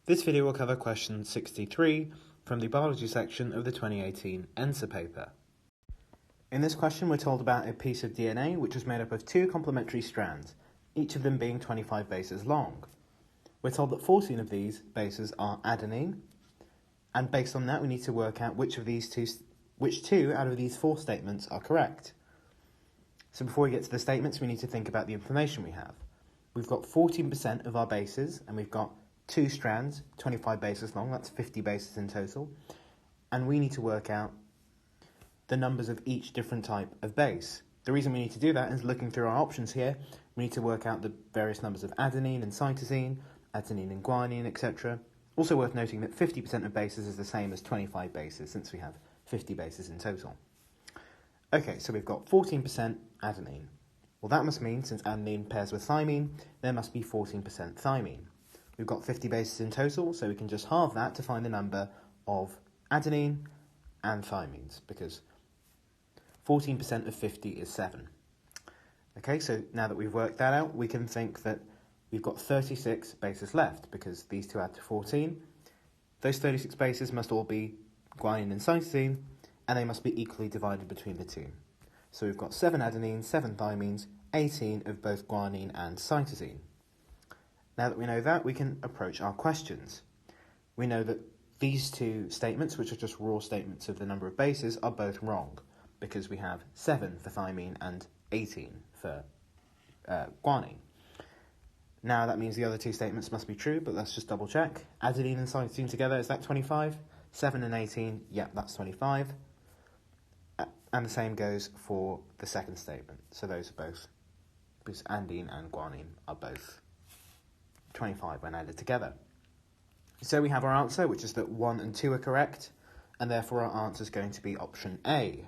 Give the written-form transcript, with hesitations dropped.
This video will cover question 63 from the biology section of the 2018 NSAA paper. In this question, we're told about a piece of DNA which is made up of two complementary strands, each of them being 25 bases long. We're told that 14 of these bases are adenine, and based on that we need to work out which two out of these four statements are correct. So before we get to the statements, we need to think about the information we have. We've got 14% of our bases, and we've got two strands, 25 bases long, that's 50 bases in total, and we need to work out the numbers of each different type of base. The reason we need to do that is looking through our options here, we need to work out the various numbers of adenine and cytosine, adenine and guanine, etc. Also worth noting that 50% of bases is the same as 25 bases, since we have 50 bases in total. Okay, so we've got 14% adenine. Well, that must mean, since adenine pairs with thymine, there must be 14% thymine. We've got 50 bases in total, so we can just halve that to find the number of adenine and thymines, because 14% of 50 is 7. Okay, so now that we've worked that out, we can think that we've got 36 bases left, because these two add to 14. Those 36 bases must all be guanine and cytosine, and they must be equally divided between the two. So we've got 7 adenines, 7 thymines, 18 of both guanine and cytosine. Now that we know that, we can approach our questions. We know that these two statements, which are just raw statements of the number of bases, are both wrong, because we have 7 for thymine and 18 for guanine. Now that means the other two statements must be true, but let's just double check. Adenine and cytosine together, is that 25? 7 and 18, yep, that's 25. And the same goes for the second statement. So those are both, because adenine and guanine are both 25 when added together. So we have our answer, which is that 1 and 2 are correct, and therefore our answer is going to be option A,